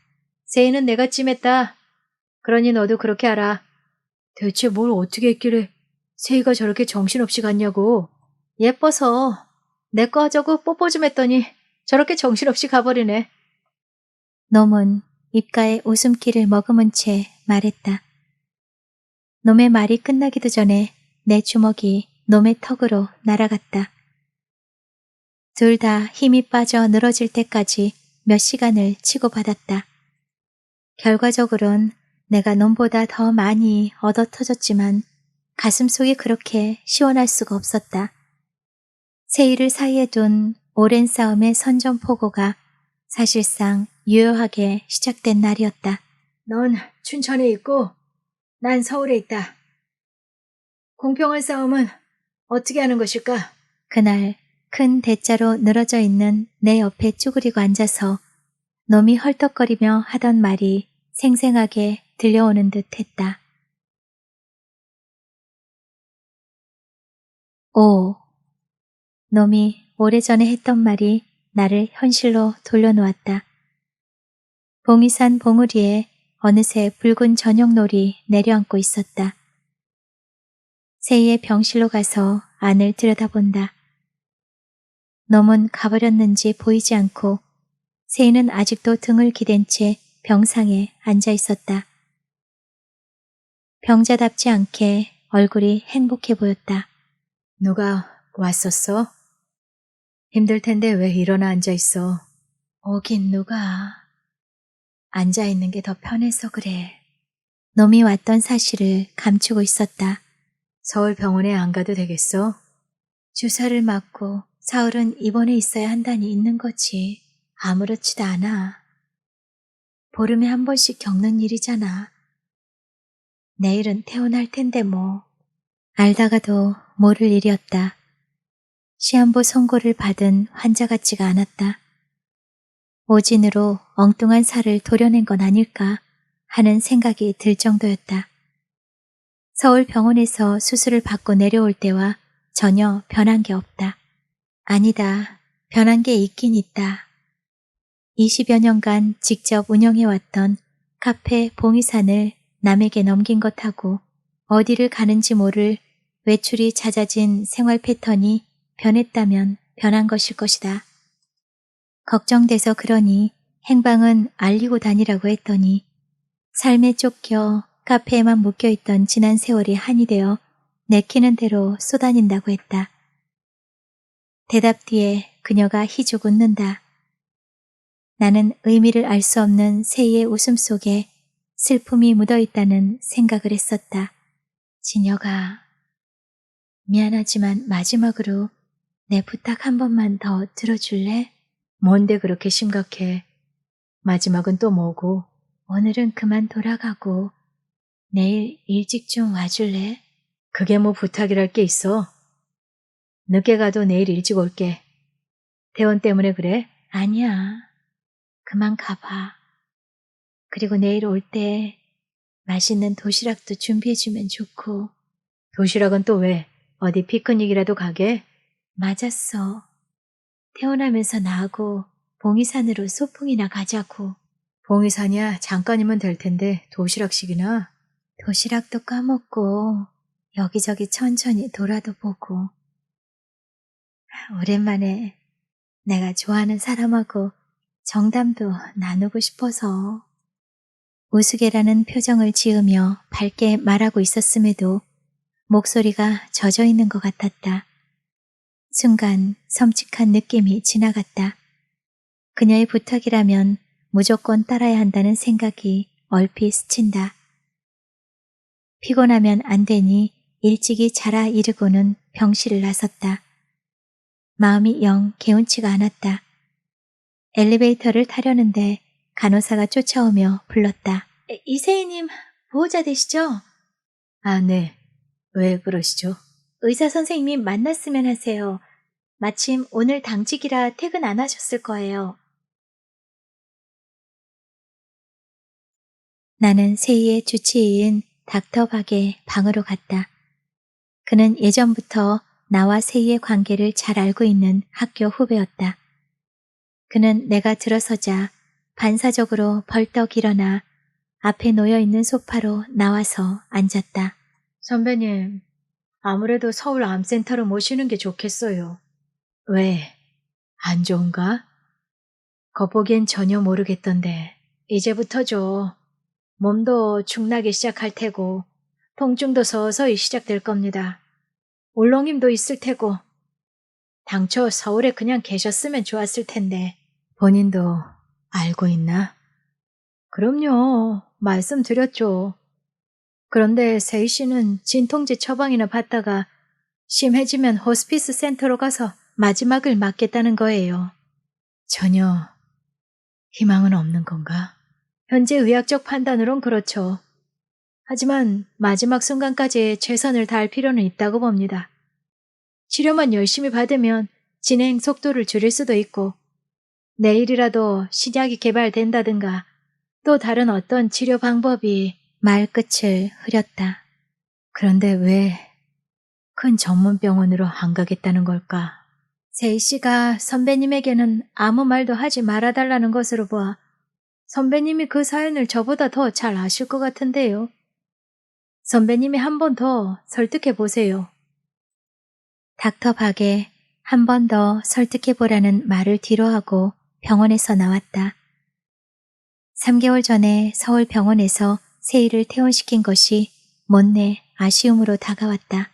S2: 세이는 내가 찜했다. 그러니 너도 그렇게 알아. 대체 뭘 어떻게 했길래 세이가 저렇게 정신없이 갔냐고. 예뻐서 내 거 하자고 뽀뽀 좀 했더니 저렇게 정신없이 가버리네.
S1: 놈은 입가에 웃음기를 머금은 채 말했다. 놈의 말이 끝나기도 전에 내 주먹이 놈의 턱으로 날아갔다. 둘 다 힘이 빠져 늘어질 때까지 몇 시간을 치고받았다. 결과적으론 내가 놈보다 더 많이 얻어 터졌지만 가슴속이 그렇게 시원할 수가 없었다. 세일을 사이에 둔 오랜 싸움의 선전포고가 사실상 유효하게 시작된 날이었다.
S2: 넌 춘천에 있고 난 서울에 있다. 공평한 싸움은 어떻게 하는 것일까?
S1: 그날 큰 대자로 늘어져 있는 내 옆에 쭈그리고 앉아서 놈이 헐떡거리며 하던 말이 생생하게 들려오는 듯 했다. 오. 놈이 오래전에 했던 말이 나를 현실로 돌려놓았다. 봉이산 봉우리에 어느새 붉은 저녁놀이 내려앉고 있었다. 세이의 병실로 가서 안을 들여다본다. 놈은 가버렸는지 보이지 않고 세이는 아직도 등을 기댄 채 병상에 앉아 있었다. 병자답지 않게 얼굴이 행복해 보였다.
S2: 누가 왔었어? 힘들 텐데 왜 일어나 앉아 있어?
S1: 오긴 누가. 앉아 있는 게 더 편해서 그래. 놈이 왔던 사실을 감추고 있었다.
S2: 서울 병원에 안 가도 되겠어?
S1: 주사를 맞고 사흘은 입원해 있어야 한다니 있는 거지. 아무렇지도 않아. 보름에 한 번씩 겪는 일이잖아. 내일은 퇴원할 텐데 뭐. 알다가도 모를 일이었다. 시한부 선고를 받은 환자 같지가 않았다. 오진으로 엉뚱한 살을 도려낸 건 아닐까 하는 생각이 들 정도였다. 서울 병원에서 수술을 받고 내려올 때와 전혀 변한 게 없다. 아니다. 변한 게 있긴 있다. 20여 년간 직접 운영해왔던 카페 봉이산을 남에게 넘긴 것하고 어디를 가는지 모를 외출이 잦아진 생활 패턴이 변했다면 변한 것일 것이다. 걱정돼서 그러니 행방은 알리고 다니라고 했더니 삶에 쫓겨 카페에만 묶여있던 지난 세월이 한이 되어 내키는 대로 쏘다닌다고 했다. 대답 뒤에 그녀가 희죽 웃는다. 나는 의미를 알 수 없는 세이의 웃음 속에 슬픔이 묻어있다는 생각을 했었다. 진여가, 미안하지만 마지막으로 내 부탁 한 번만 더 들어줄래?
S2: 뭔데 그렇게 심각해? 마지막은 또 뭐고?
S1: 오늘은 그만 돌아가고 내일 일찍 좀 와줄래?
S2: 그게 뭐 부탁이랄 게 있어? 늦게 가도 내일 일찍 올게. 퇴원 때문에 그래?
S1: 아니야. 그만 가봐. 그리고 내일 올 때 맛있는 도시락도 준비해주면 좋고.
S2: 도시락은 또 왜? 어디 피크닉이라도 가게?
S1: 맞았어. 퇴원하면서 나하고 봉이산으로 소풍이나 가자고.
S2: 봉이산이야 잠깐이면 될 텐데 도시락식이나?
S1: 도시락도 까먹고 여기저기 천천히 돌아도 보고. 오랜만에 내가 좋아하는 사람하고 정담도 나누고 싶어서. 우스개라는 표정을 지으며 밝게 말하고 있었음에도 목소리가 젖어 있는 것 같았다. 순간 섬찟한 느낌이 지나갔다. 그녀의 부탁이라면 무조건 따라야 한다는 생각이 얼핏 스친다. 피곤하면 안 되니 일찍이 자라 이르고는 병실을 나섰다. 마음이 영 개운치가 않았다. 엘리베이터를 타려는데 간호사가 쫓아오며 불렀다. 이세희님 보호자 되시죠?
S2: 아, 네. 왜 그러시죠?
S1: 의사 선생님이 만났으면 하세요. 마침 오늘 당직이라 퇴근 안 하셨을 거예요. 나는 세희의 주치의인 닥터 박의 방으로 갔다. 그는 예전부터 나와 세희의 관계를 잘 알고 있는 학교 후배였다. 그는 내가 들어서자 반사적으로 벌떡 일어나 앞에 놓여있는 소파로 나와서 앉았다.
S2: 선배님, 아무래도 서울 암센터로 모시는 게 좋겠어요. 왜? 안 좋은가? 겉보기엔 전혀 모르겠던데. 이제부터죠. 몸도 축나기 시작할 테고 통증도 서서히 시작될 겁니다. 울렁임도 있을 테고 당초 서울에 그냥 계셨으면 좋았을 텐데 본인도 알고 있나? 그럼요. 말씀드렸죠. 그런데 세희 씨는 진통제 처방이나 받다가 심해지면 호스피스 센터로 가서 마지막을 맞겠다는 거예요. 전혀 희망은 없는 건가? 현재 의학적 판단으론 그렇죠. 하지만 마지막 순간까지 최선을 다할 필요는 있다고 봅니다. 치료만 열심히 받으면 진행 속도를 줄일 수도 있고 내일이라도 신약이 개발된다든가 또 다른 어떤 치료 방법이
S1: 말끝을 흐렸다.
S2: 그런데 왜 큰 전문 병원으로 안 가겠다는 걸까? 세희 씨가 선배님에게는 아무 말도 하지 말아달라는 것으로 보아 선배님이 그 사연을 저보다 더 잘 아실 것 같은데요. 선배님이 한 번 더 설득해 보세요.
S1: 닥터 박에 한 번 더 설득해보라는 말을 뒤로하고 병원에서 나왔다. 3개월 전에 서울 병원에서 세희를 퇴원시킨 것이 못내 아쉬움으로 다가왔다.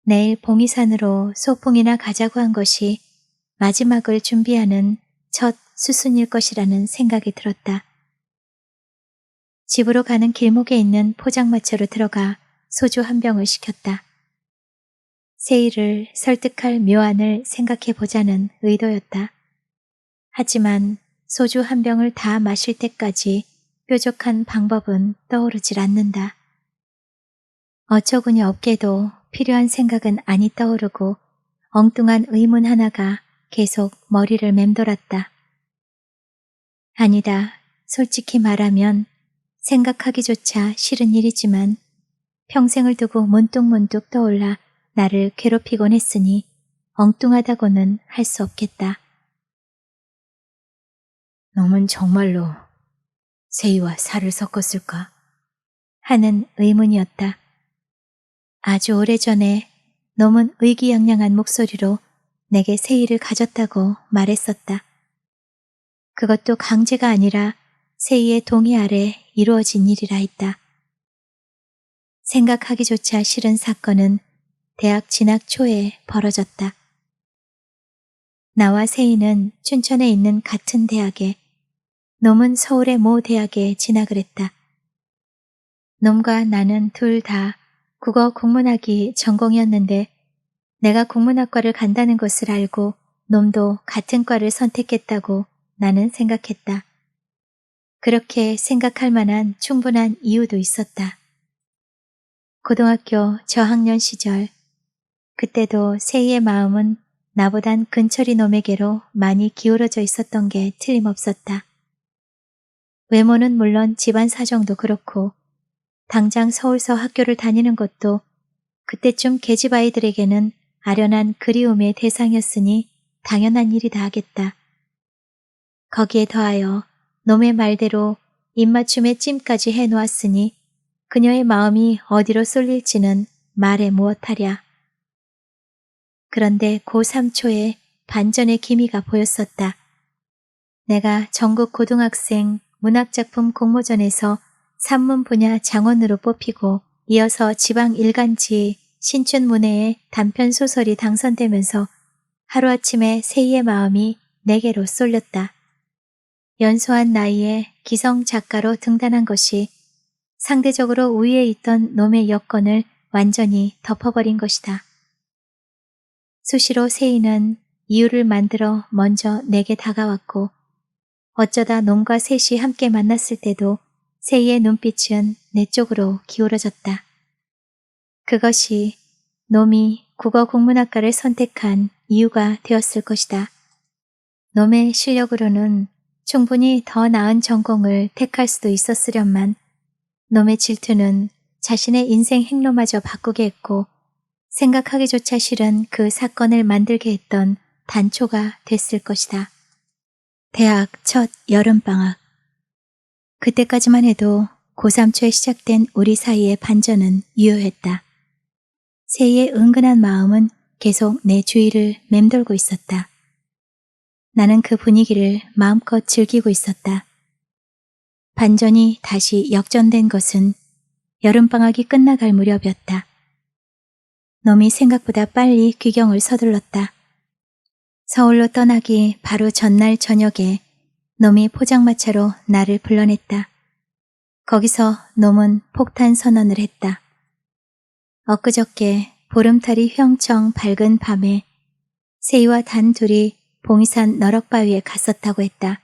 S1: 내일 봉이산으로 소풍이나 가자고 한 것이 마지막을 준비하는 첫 수순일 것이라는 생각이 들었다. 집으로 가는 길목에 있는 포장마차로 들어가 소주 한 병을 시켰다. 세희를 설득할 묘안을 생각해보자는 의도였다. 하지만 소주 한 병을 다 마실 때까지 뾰족한 방법은 떠오르질 않는다. 어처구니 없게도 필요한 생각은 아니 떠오르고 엉뚱한 의문 하나가 계속 머리를 맴돌았다. 아니다. 솔직히 말하면 생각하기조차 싫은 일이지만 평생을 두고 문득문득 떠올라 나를 괴롭히곤 했으니 엉뚱하다고는 할 수 없겠다.
S2: 놈은 정말로 세희와 살을 섞었을까?
S1: 하는 의문이었다. 아주 오래전에 놈은 의기양양한 목소리로 내게 세희를 가졌다고 말했었다. 그것도 강제가 아니라 세희의 동의 아래 이루어진 일이라 했다. 생각하기조차 싫은 사건은 대학 진학 초에 벌어졌다. 나와 세희는 춘천에 있는 같은 대학에, 놈은 서울의 모 대학에 진학을 했다. 놈과 나는 둘 다 국어 국문학이 전공이었는데 내가 국문학과를 간다는 것을 알고 놈도 같은 과를 선택했다고 나는 생각했다. 그렇게 생각할 만한 충분한 이유도 있었다. 고등학교 저학년 시절, 그때도 세희의 마음은 나보단 근처리 놈에게로 많이 기울어져 있었던 게 틀림없었다. 외모는 물론 집안 사정도 그렇고 당장 서울서 학교를 다니는 것도 그때쯤 계집 아이들에게는 아련한 그리움의 대상이었으니 당연한 일이다 하겠다. 거기에 더하여 놈의 말대로 입맞춤의 찜까지 해놓았으니 그녀의 마음이 어디로 쏠릴지는 말해 무엇하랴. 그런데 고3 초에 반전의 기미가 보였었다. 내가 전국 고등학생 문학작품 공모전에서 산문 분야 장원으로 뽑히고 이어서 지방 일간지 신춘문예에 단편소설이 당선되면서 하루아침에 세희의 마음이 내게로 쏠렸다. 연소한 나이에 기성 작가로 등단한 것이 상대적으로 우위에 있던 놈의 여건을 완전히 덮어버린 것이다. 수시로 세희는 이유를 만들어 먼저 내게 다가왔고 어쩌다 놈과 셋이 함께 만났을 때도 세희의 눈빛은 내 쪽으로 기울어졌다. 그것이 놈이 국어 국문학과를 선택한 이유가 되었을 것이다. 놈의 실력으로는 충분히 더 나은 전공을 택할 수도 있었으련만 놈의 질투는 자신의 인생 행로마저 바꾸게 했고 생각하기조차 싫은 그 사건을 만들게 했던 단초가 됐을 것이다. 대학 첫 여름방학. 그때까지만 해도 고3 초에 시작된 우리 사이의 반전은 유효했다. 세희의 은근한 마음은 계속 내 주위를 맴돌고 있었다. 나는 그 분위기를 마음껏 즐기고 있었다. 반전이 다시 역전된 것은 여름방학이 끝나갈 무렵이었다. 놈이 생각보다 빨리 귀경을 서둘렀다. 서울로 떠나기 바로 전날 저녁에 놈이 포장마차로 나를 불러냈다. 거기서 놈은 폭탄 선언을 했다. 엊그저께 보름달이 휘영청 밝은 밤에 세희와 단둘이 봉이산 너럭바위에 갔었다고 했다.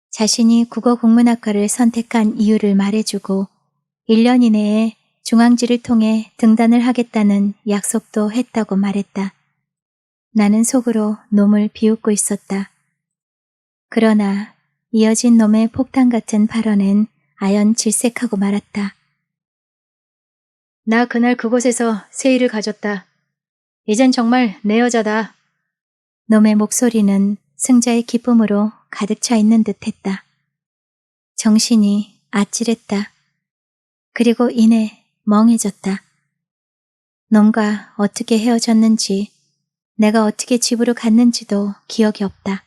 S1: 자신이 국어국문학과를 선택한 이유를 말해주고 1년 이내에 중앙지를 통해 등단을 하겠다는 약속도 했다고 말했다. 나는 속으로 놈을 비웃고 있었다. 그러나 이어진 놈의 폭탄 같은 발언엔 아연 질색하고 말았다.
S2: 나 그날 그곳에서 세희를 가졌다. 이젠 정말 내 여자다.
S1: 놈의 목소리는 승자의 기쁨으로 가득 차 있는 듯했다. 정신이 아찔했다. 그리고 이내 멍해졌다. 놈과 어떻게 헤어졌는지, 내가 어떻게 집으로 갔는지도 기억이 없다.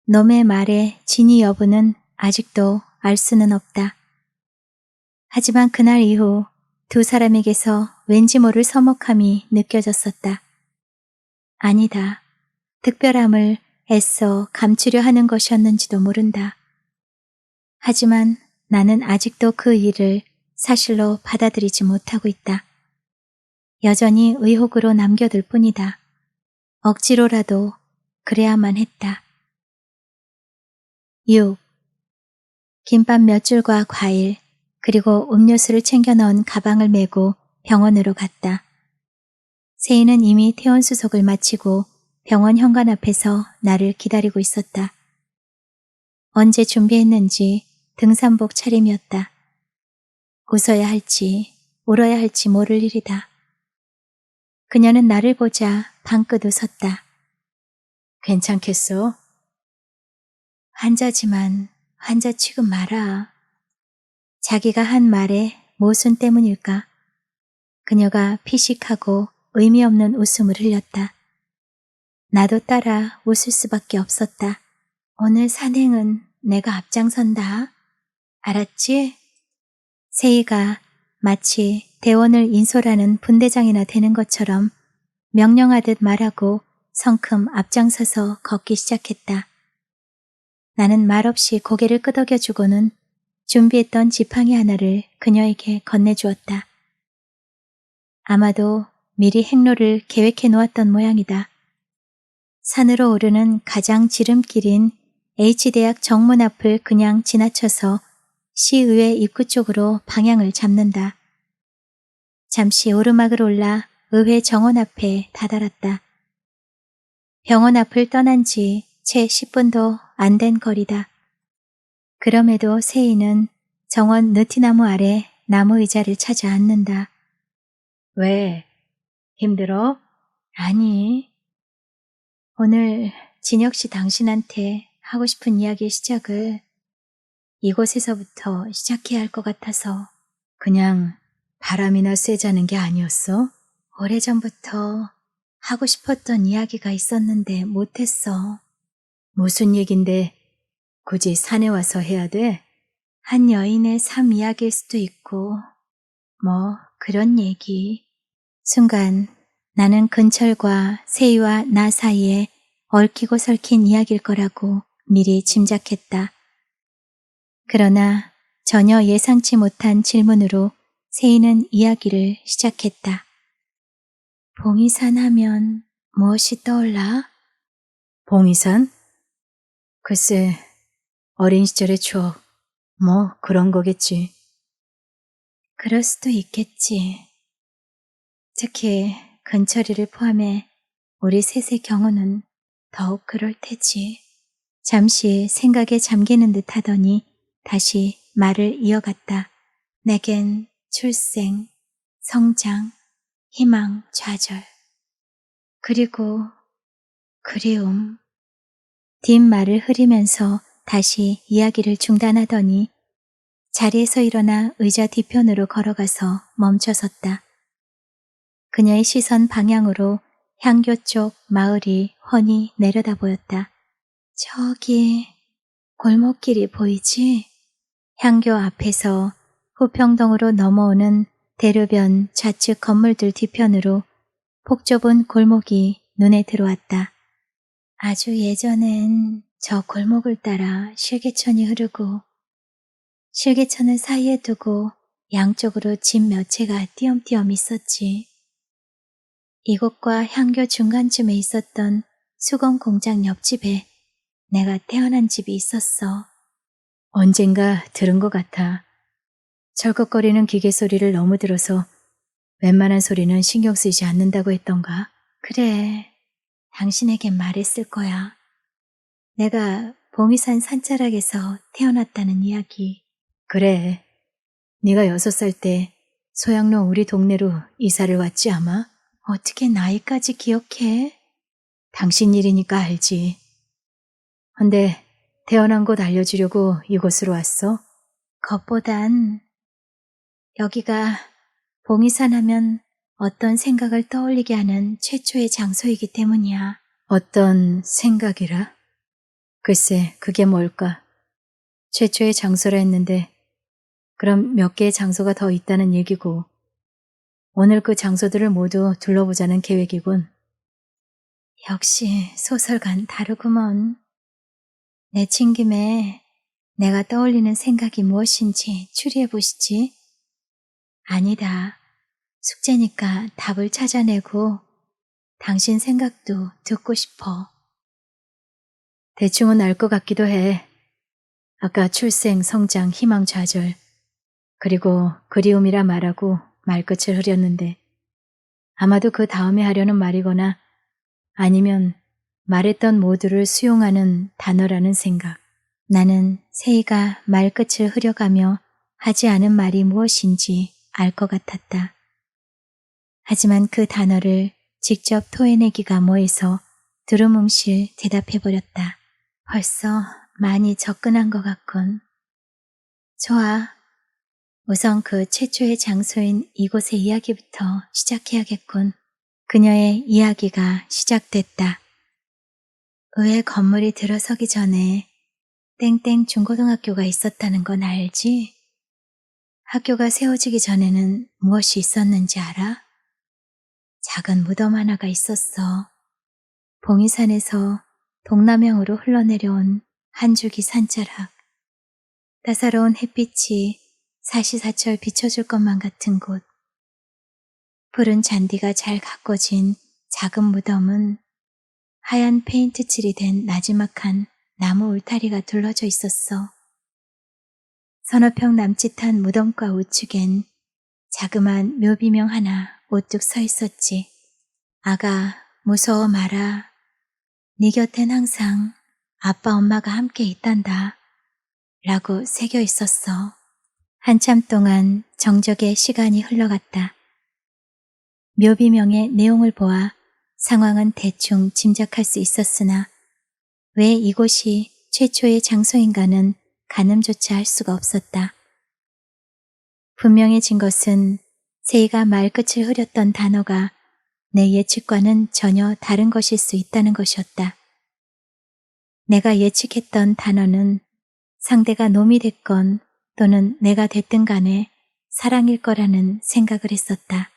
S1: 놈의 말의 진위 여부는 아직도 알 수는 없다. 하지만 그날 이후 두 사람에게서 왠지 모를 서먹함이 느껴졌었다. 아니다. 특별함을 애써 감추려 하는 것이었는지도 모른다. 하지만 나는 아직도 그 일을 사실로 받아들이지 못하고 있다. 여전히 의혹으로 남겨둘 뿐이다. 억지로라도 그래야만 했다. 6. 김밥 몇 줄과 과일, 그리고 음료수를 챙겨 넣은 가방을 메고 병원으로 갔다. 세희는 이미 퇴원 수속을 마치고 병원 현관 앞에서 나를 기다리고 있었다. 언제 준비했는지 등산복 차림이었다. 웃어야 할지 울어야 할지 모를 일이다. 그녀는 나를 보자 방긋 웃었다.
S2: 괜찮겠어?
S1: 환자지만 환자 취급 마라. 자기가 한 말에 모순 때문일까? 그녀가 피식하고 의미 없는 웃음을 흘렸다. 나도 따라 웃을 수밖에 없었다. 오늘 산행은 내가 앞장선다. 알았지? 세희가 마치 대원을 인솔하는 분대장이나 되는 것처럼 명령하듯 말하고 성큼 앞장서서 걷기 시작했다. 나는 말없이 고개를 끄덕여주고는 준비했던 지팡이 하나를 그녀에게 건네주었다. 아마도 미리 행로를 계획해 놓았던 모양이다. 산으로 오르는 가장 지름길인 H대학 정문 앞을 그냥 지나쳐서 시의회 입구 쪽으로 방향을 잡는다. 잠시 오르막을 올라 의회 정원 앞에 다다랐다. 병원 앞을 떠난 지 채 10분도 안 된 거리다. 그럼에도 세희는 정원 느티나무 아래 나무 의자를 찾아 앉는다.
S2: 왜? 힘들어?
S1: 아니, 오늘 진혁 씨 당신한테 하고 싶은 이야기의 시작을 이곳에서부터 시작해야 할 것 같아서.
S2: 그냥 바람이나 쐬자는 게 아니었어?
S1: 오래전부터 하고 싶었던 이야기가 있었는데 못했어.
S2: 무슨 얘긴데 굳이 산에 와서 해야 돼?
S1: 한 여인의 삶 이야기일 수도 있고 뭐 그런 얘기. 순간 나는 근철과 세희와 나 사이에 얽히고 설킨 이야기일 거라고 미리 짐작했다. 그러나 전혀 예상치 못한 질문으로 세희는 이야기를 시작했다. 봉이산 하면 무엇이 떠올라?
S2: 봉이산? 글쎄, 어린 시절의 추억, 뭐 그런 거겠지.
S1: 그럴 수도 있겠지. 특히 근철이를 포함해 우리 셋의 경우는 더욱 그럴 테지. 잠시 생각에 잠기는 듯 하더니 다시 말을 이어갔다. 내겐 출생, 성장, 희망, 좌절, 그리고 그리움. 뒷말을 흐리면서 다시 이야기를 중단하더니 자리에서 일어나 의자 뒤편으로 걸어가서 멈춰섰다. 그녀의 시선 방향으로 향교 쪽 마을이 훤히 내려다 보였다. 저기 골목길이 보이지? 향교 앞에서 후평동으로 넘어오는 대로변 좌측 건물들 뒤편으로 폭좁은 골목이 눈에 들어왔다. 아주 예전엔 저 골목을 따라 실개천이 흐르고 실개천을 사이에 두고 양쪽으로 집 몇 채가 띄엄띄엄 있었지. 이곳과 향교 중간쯤에 있었던 수건 공장 옆집에 내가 태어난 집이 있었어.
S2: 언젠가 들은 것 같아. 철컥거리는 기계 소리를 너무 들어서 웬만한 소리는 신경 쓰이지 않는다고 했던가?
S1: 그래, 당신에겐 말했을 거야. 내가 봉이산 산자락에서 태어났다는 이야기.
S2: 그래. 네가 6살 때 소양로 우리 동네로 이사를 왔지 아마?
S1: 어떻게 나이까지 기억해?
S2: 당신 일이니까 알지. 근데 태어난 곳 알려주려고 이곳으로 왔어?
S1: 그것보단 여기가 봉이산 하면 어떤 생각을 떠올리게 하는 최초의 장소이기 때문이야.
S2: 어떤 생각이라? 글쎄, 그게 뭘까? 최초의 장소라 했는데 그럼 몇 개의 장소가 더 있다는 얘기고 오늘 그 장소들을 모두 둘러보자는 계획이군.
S1: 역시 소설가는 다르구먼. 내친 김에 내가 떠올리는 생각이 무엇인지 추리해보시지. 아니다. 숙제니까 답을 찾아내고 당신 생각도 듣고 싶어.
S2: 대충은 알 것 같기도 해. 아까 출생, 성장, 희망, 좌절 그리고 그리움이라 말하고 말끝을 흐렸는데 아마도 그 다음에 하려는 말이거나 아니면 말했던 모두를 수용하는 단어라는 생각.
S1: 나는 세이가 말끝을 흐려가며 하지 않은 말이 무엇인지 알 것 같았다. 하지만 그 단어를 직접 토해내기가 뭐해서 두루뭉실 대답해버렸다. 벌써 많이 접근한 것 같군. 좋아. 우선 그 최초의 장소인 이곳의 이야기부터 시작해야겠군. 그녀의 이야기가 시작됐다. 의회 건물이 들어서기 전에 땡땡 중고등학교가 있었다는 건 알지? 학교가 세워지기 전에는 무엇이 있었는지 알아? 작은 무덤 하나가 있었어. 봉이산에서 동남향으로 흘러내려온 한 줄기 산자락. 따사로운 햇빛이 사시사철 비춰줄 것만 같은 곳. 푸른 잔디가 잘 가꿔진 작은 무덤은 하얀 페인트 칠이 된 나지막한 나무 울타리가 둘러져 있었어. 서너 평 남짓한 무덤가 우측엔 자그만 묘비명 하나 우뚝 서 있었지. 아가, 무서워 마라. 네 곁엔 항상 아빠 엄마가 함께 있단다. 라고 새겨 있었어. 한참 동안 정적의 시간이 흘러갔다. 묘비명의 내용을 보아 상황은 대충 짐작할 수 있었으나 왜 이곳이 최초의 장소인가는 가늠조차 할 수가 없었다. 분명해진 것은 세이가 말끝을 흐렸던 단어가 내 예측과는 전혀 다른 것일 수 있다는 것이었다. 내가 예측했던 단어는 상대가 놈이 됐건 또는 내가 됐든 간에 사랑일 거라는 생각을 했었다.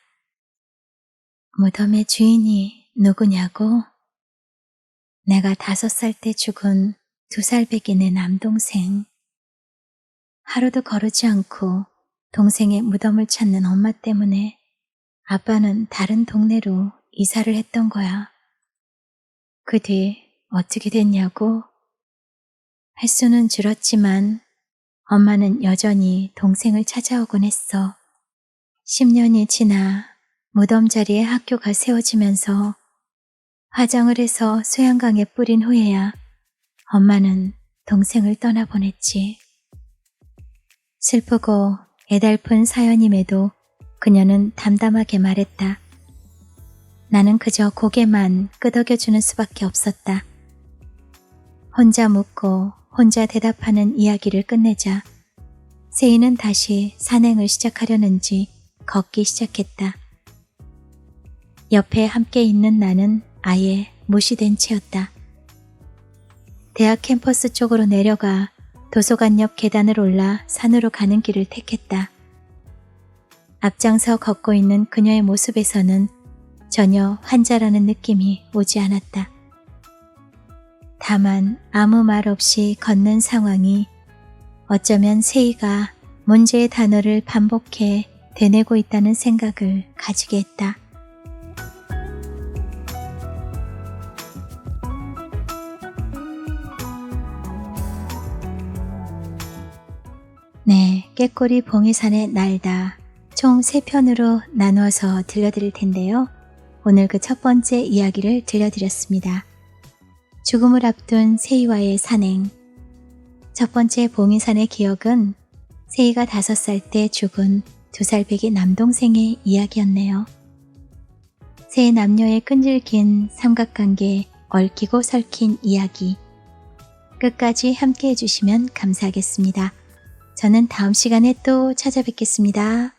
S1: 무덤의 주인이 누구냐고? 내가 5살 때 죽은 2살 배기 내 남동생. 하루도 거르지 않고 동생의 무덤을 찾는 엄마 때문에 아빠는 다른 동네로 이사를 했던 거야. 그 뒤 어떻게 됐냐고? 횟수는 줄었지만 엄마는 여전히 동생을 찾아오곤 했어. 10년이 지나 무덤 자리에 학교가 세워지면서 화장을 해서 소양강에 뿌린 후에야 엄마는 동생을 떠나보냈지. 슬프고 애달픈 사연임에도 그녀는 담담하게 말했다. 나는 그저 고개만 끄덕여주는 수밖에 없었다. 혼자 묻고 혼자 대답하는 이야기를 끝내자 세이는 다시 산행을 시작하려는지 걷기 시작했다. 옆에 함께 있는 나는 아예 무시된 채였다. 대학 캠퍼스 쪽으로 내려가 도서관 옆 계단을 올라 산으로 가는 길을 택했다. 앞장서 걷고 있는 그녀의 모습에서는 전혀 환자라는 느낌이 오지 않았다. 다만 아무 말 없이 걷는 상황이 어쩌면 세이가 문제의 단어를 반복해 되뇌고 있다는 생각을 가지게 했다. 네, 꾀꼬리 봉이산의 날다. 총 3편으로 나누어서 들려드릴 텐데요. 오늘 그 첫 번째 이야기를 들려드렸습니다. 죽음을 앞둔 세이와의 산행. 첫 번째 봉이산의 기억은 세이가 5살 때 죽은 2살배기 남동생의 이야기였네요. 세 남녀의 끈질긴 삼각관계, 얽히고 설킨 이야기. 끝까지 함께 해주시면 감사하겠습니다. 저는 다음 시간에 또 찾아뵙겠습니다.